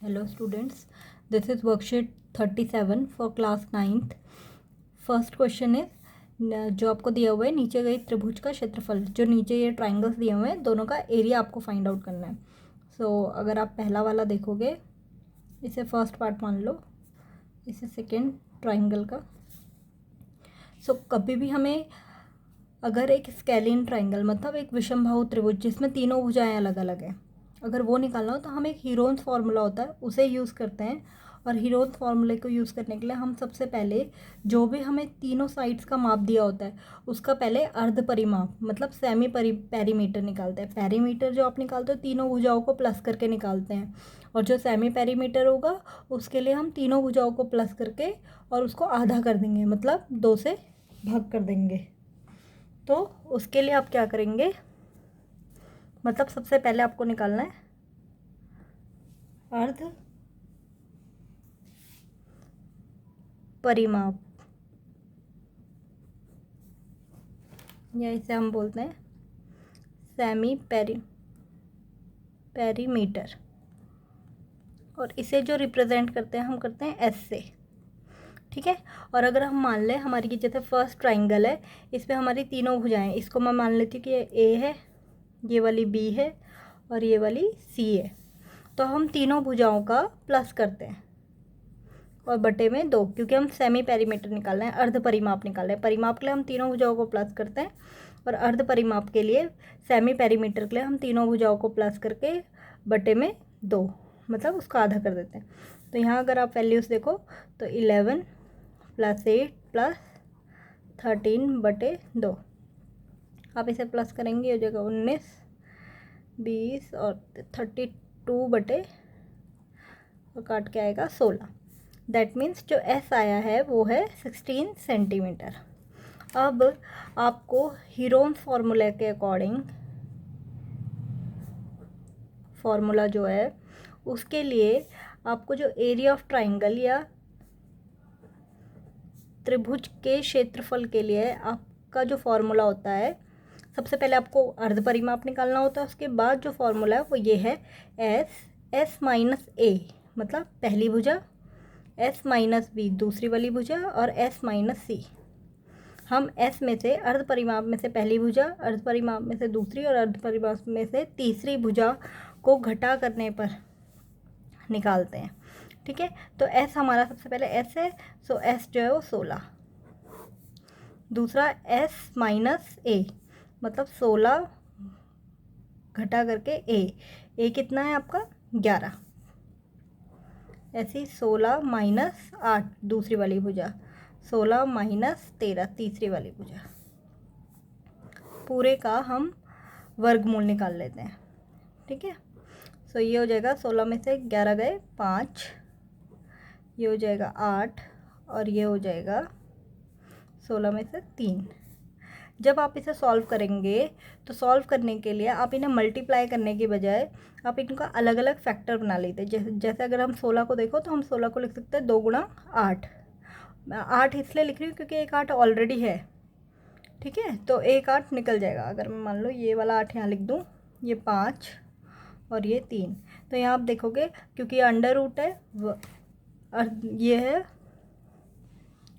Hello students, this is worksheet 37 for class 9th. First question है जो आपको दिया हुआ है, नीचे गई त्रिभुज का क्षेत्रफल, जो नीचे ये ट्राइंगल्स दिए हुए हैं दोनों का एरिया आपको फाइंड आउट करना है। अगर आप पहला वाला देखोगे, इसे फर्स्ट पार्ट मान लो, इसे सेकेंड ट्राइंगल का। कभी भी हमें अगर एक स्केलिन ट्राइंगल मतलब एक विषमबाहु त्रिभुज जिसमें तीनों भुजाएं अलग अलग हैं, अगर वो निकालना हो तो हम एक हीरोन्स फार्मूला होता है उसे यूज़ करते हैं। और हीरोन्स फार्मूले को यूज़ करने के लिए हम सबसे पहले जो भी हमें तीनों साइड्स का माप दिया होता है उसका पहले अर्ध परिमाप मतलब सेमी पेरीमीटर निकालते हैं। पेरीमीटर जो आप निकालते हो तीनों भुजाओं को प्लस करके निकालते हैं, और जो सेमी पेरीमीटर होगा उसके लिए हम तीनों भुजाओं को प्लस करके और उसको आधा कर देंगे, मतलब 2 से भाग कर देंगे। तो उसके लिए आप क्या करेंगे, मतलब सबसे पहले आपको निकालना है अर्ध परिमाप, या इसे हम बोलते हैं सेमी पेरीमीटर। और इसे जो रिप्रेजेंट करते हैं हम करते हैं एस से, ठीक है। और अगर हम मान लें हमारी जैसे फर्स्ट ट्राइंगल है, इस पर हमारी तीनों भुजाएं, इसको मैं मान लेती हूँ कि ये ए है, ये वाली बी है और ये वाली सी है। तो हम तीनों भुजाओं का प्लस करते हैं और बटे में 2, क्योंकि हम सेमी पेरीमीटर निकाल रहे हैं, अर्ध परिमाप निकाल रहे हैं। परिमाप के लिए हम तीनों भुजाओं को प्लस करते हैं और अर्ध परिमाप के लिए सेमी पेरीमीटर के लिए हम तीनों भुजाओं को प्लस करके बटे में 2 मतलब उसका आधा कर देते हैं। तो यहाँ अगर आप वैल्यूज़ देखो तो 11 + 8 + 13 बटे 2, आप इसे प्लस करेंगे हो जाएगा 19, 20 और 32 बटे और काट के आएगा 16। दैट मीन्स जो एस आया है वो है 16 सेंटीमीटर। अब आपको हीरोन्स फार्मूला के अकॉर्डिंग फार्मूला जो है उसके लिए आपको जो एरिया ऑफ ट्राइंगल या त्रिभुज के क्षेत्रफल के लिए आपका जो फार्मूला होता है, सबसे पहले आपको अर्ध परिमाप निकालना होता है। उसके बाद जो फार्मूला है वो ये है एस माइनस ए, मतलब पहली भुजा, एस माइनस बी दूसरी वाली भुजा और एस माइनस सी। हम एस में से अर्ध परिमाप में से पहली भुजा, अर्ध परिमाप में से दूसरी और अर्ध परिमाप में से तीसरी भुजा को घटा करने पर निकालते हैं, ठीक है। तो एस हमारा सबसे पहले एस है, सो एस जो है वो 16। दूसरा एस माइनस ए मतलब 16 घटा करके ए कितना है आपका 11, ऐसी 16 माइनस 8 दूसरी वाली भुजा, 16 माइनस 13 तीसरी वाली भुजा, पूरे का हम वर्गमूल निकाल लेते हैं, ठीक है। ये हो जाएगा 16 में से 11 गए 5, ये हो जाएगा 8 और ये हो जाएगा 16 में से 3। जब आप इसे सॉल्व करेंगे तो सॉल्व करने के लिए आप इन्हें मल्टीप्लाई करने के बजाय आप इनका अलग अलग फैक्टर बना लेते हैं। जैसे अगर हम 16 को देखो तो हम 16 को लिख सकते हैं 2 गुणा 8। मैं 8 इसलिए लिख रही हूँ क्योंकि एक 8 ऑलरेडी है, ठीक है। तो एक 8 निकल जाएगा। अगर मैं मान लो ये वाला 8 यहाँ लिख दूँ, ये 5 और ये 3, तो यहाँ आप देखोगे क्योंकि ये अंडर रूट है और ये है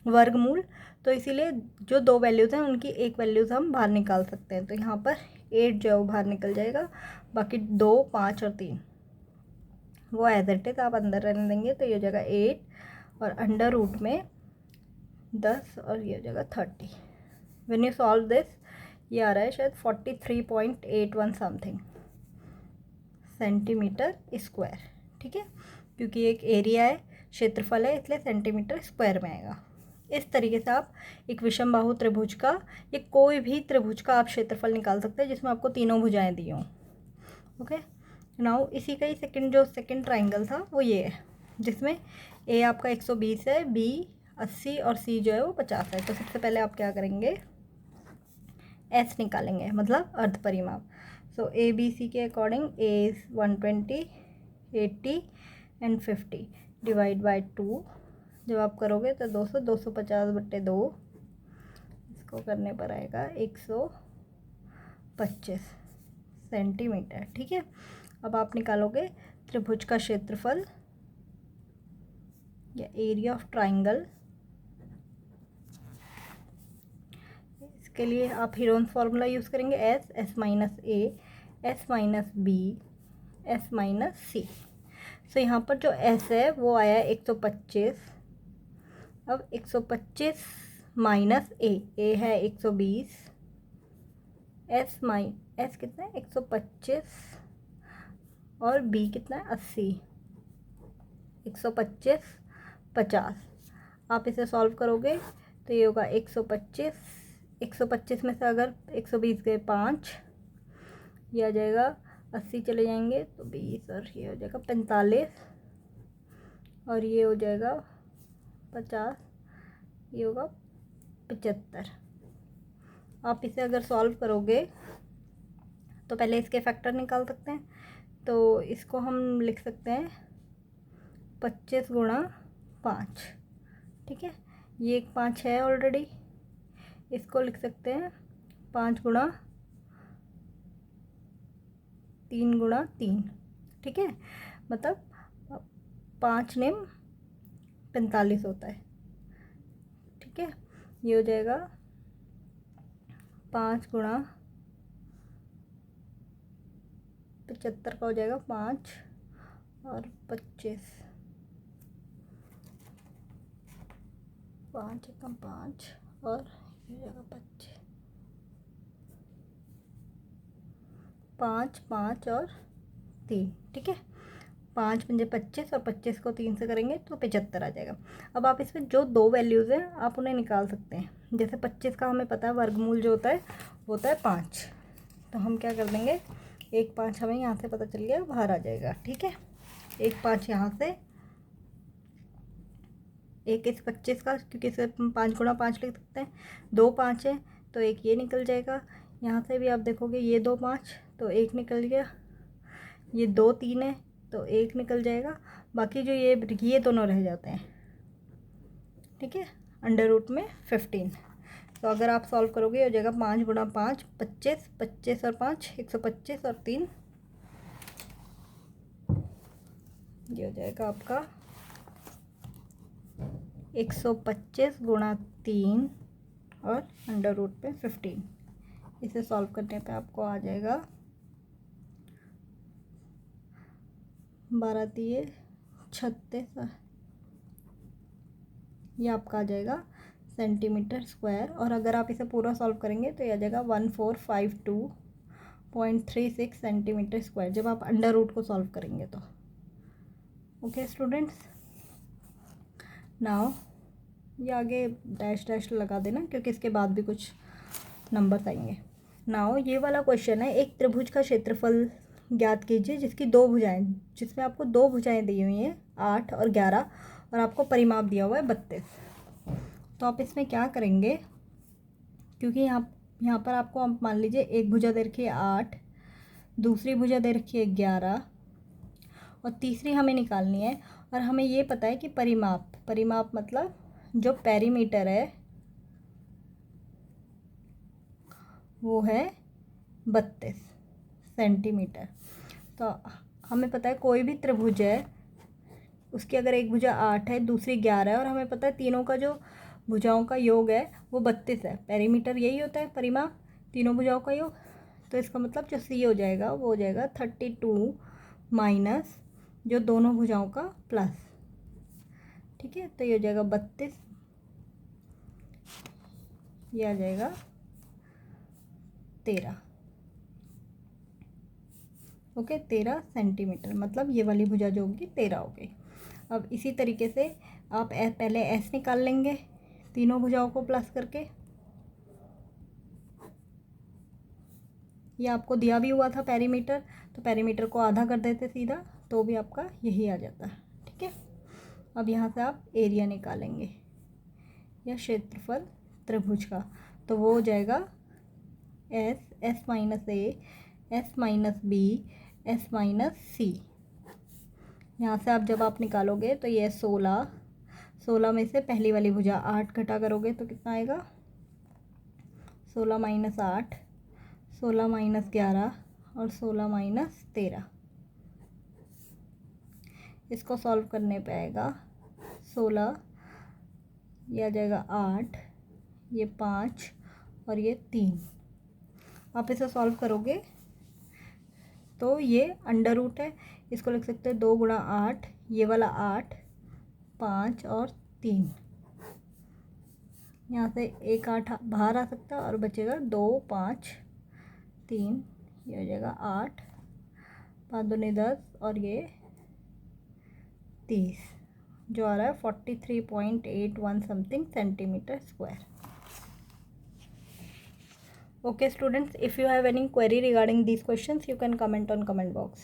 वर्गमूल, तो इसीलिए जो 2 वैल्यूज़ हैं उनकी एक वैल्यूज़ हम बाहर निकाल सकते हैं। तो यहाँ पर 8 जो है वो बाहर निकल जाएगा, बाकी 2, 5 और 3 वो एज इट इज़ आप अंदर रहने देंगे। तो ये हो जाएगा 8 और अंडर रूट में 10 और ये हो जाएगा 30। व्हेन यू सॉल्व दिस ये आ रहा है शायद 43.81 समथिंग सेंटीमीटर स्क्वायर, ठीक है। क्योंकि एक एरिया है, क्षेत्रफल है, इसलिए सेंटीमीटर स्क्वायर में आएगा। इस तरीके से आप एक विषमबाहु त्रिभुज का या कोई भी त्रिभुज का आप क्षेत्रफल निकाल सकते हैं जिसमें आपको तीनों भुजाएं दी हों। ओके, नाउ इसी का ही सेकंड ट्राइंगल था वो ये है, जिसमें ए आपका 120 है, बी 80 और सी जो है वो 50 है। तो सबसे पहले आप क्या करेंगे, एस निकालेंगे मतलब अर्ध परिमाप। ए बी सी के according A is 120, 80 and 50 divide by 2। जब आप करोगे तो 250 बटे 2, इसको करने पर आएगा 125 सेंटीमीटर, ठीक है। अब आप निकालोगे त्रिभुज का क्षेत्रफल या एरिया ऑफ ट्राइंगल, इसके लिए आप हीरोन्स फार्मूला यूज़ करेंगे, S minus A, S minus B, S minus C. So यहाँ पर जो एस है वो आया है 125। अब 125 माइनस ए है 120, एस कितना है 125 और बी कितना है 80, 125 50। आप इसे सॉल्व करोगे तो ये होगा 125, 125 में से अगर 120 गए 5, ये आ जाएगा 80 चले जाएंगे तो 20 और ये हो जाएगा 45 और ये हो जाएगा 50, ये होगा 75। आप इसे अगर सॉल्व करोगे तो पहले इसके फैक्टर निकाल सकते हैं, तो इसको हम लिख सकते हैं 25 गुणा 5, ठीक है। ये एक 5 है ऑलरेडी, इसको लिख सकते हैं 5 गुणा 3 गुणा 3, ठीक है। मतलब 5 नेम 45 होता है, ठीक है। ये हो जाएगा 5 गुणा 75 का हो जाएगा 5 और 25, 5 एकम 5 और ये हो जाएगा 25, 5 5 और 3, ठीक है। 5 पंजे 25 और 25 को 3 से करेंगे तो 75 आ जाएगा। अब आप इसमें जो दो वैल्यूज़ हैं आप उन्हें निकाल सकते हैं। जैसे 25 का हमें पता है वर्गमूल जो होता है 5, तो हम क्या कर देंगे, 1 5 हमें यहाँ से पता चल गया बाहर आ जाएगा, ठीक है। 1 5 यहाँ से, एक इस 25 का, क्योंकि इसे 5 गुणा 5 लिख सकते हैं, 2 5 है तो एक ये निकल जाएगा। यहाँ से भी आप देखोगे ये 2 5 तो एक निकल गया, ये 2 3 है तो एक निकल जाएगा, बाकी जो ये दोनों रह जाते हैं, ठीक है। अंडर रूट में 15। तो अगर आप सॉल्व करोगे हो जाएगा 5 गुणा 5 25, 25 और 5 125 और 3, ये हो जाएगा आपका 125 गुणा 3 और अंडर रूट पे 15। इसे सॉल्व करने पे आपको आ जाएगा 12 3 36, ये आपका आ जाएगा सेंटीमीटर स्क्वायर। और अगर आप इसे पूरा सॉल्व करेंगे तो ये आ जाएगा 1452.36 सेंटीमीटर स्क्वायर, जब आप अंडर रूट को सॉल्व करेंगे तो। ओके स्टूडेंट्स, नाउ ये आगे डैश डैश लगा देना क्योंकि इसके बाद भी कुछ नंबर्स आएंगे। नाउ ये वाला क्वेश्चन है, एक त्रिभुज का क्षेत्रफल ज्ञात कीजिए जिसकी दो भुजाएं, जिसमें आपको दो भुजाएं दी हुई हैं 8 और 11 और आपको परिमाप दिया हुआ है 32। तो आप इसमें क्या करेंगे, क्योंकि यहाँ पर आपको आप मान लीजिए एक भुजा दे रखी है 8, दूसरी भुजा दे रखी है 11 और तीसरी हमें निकालनी है। और हमें ये पता है कि परिमाप मतलब जो पेरीमीटर है वो है 32 सेंटीमीटर। तो हमें पता है कोई भी त्रिभुज है उसकी अगर एक भुजा 8 है दूसरी 11 है और हमें पता है तीनों का जो भुजाओं का योग है वो 32 है। पेरीमीटर यही होता है परिमाप, तीनों भुजाओं का योग। तो इसका मतलब जो सी हो जाएगा वो हो जाएगा 32 माइनस जो दोनों भुजाओं का प्लस, ठीक है। तो ये हो जाएगा 32, ये आ जाएगा 13। ओके 13 सेंटीमीटर, मतलब ये वाली भुजा जो होगी 13 हो गई। अब इसी तरीके से आप पहले एस निकाल लेंगे तीनों भुजाओं को प्लस करके, ये आपको दिया भी हुआ था पेरीमीटर, तो पेरीमीटर को आधा कर देते सीधा तो भी आपका यही आ जाता है, ठीक है। अब यहाँ से आप एरिया निकालेंगे या क्षेत्रफल त्रिभुज का, तो वो हो जाएगा S minus A, S minus B, S minus C. यहाँ से आप जब आप निकालोगे तो ये 16 में से पहली वाली भुजा 8 घटा करोगे तो कितना आएगा, 16 माइनस 8, 16 माइनस 11 और 16 माइनस 13। इसको सॉल्व करने पे आएगा 16, ये आ जाएगा 8, ये 5 और ये 3। आप इसे सॉल्व करोगे तो ये अंडर रूट है, इसको लिख सकते हैं 2 गुणा 8, ये वाला 8, 5 और 3। यहाँ से एक 8 बाहर आ सकता है और बचेगा 2, 5, 3, ये हो जाएगा 8, 5 दूनी 10 और ये 30, जो आ रहा है 43.81 something centimetre square. Okay students, if you have any query regarding these questions, you can comment on comment box.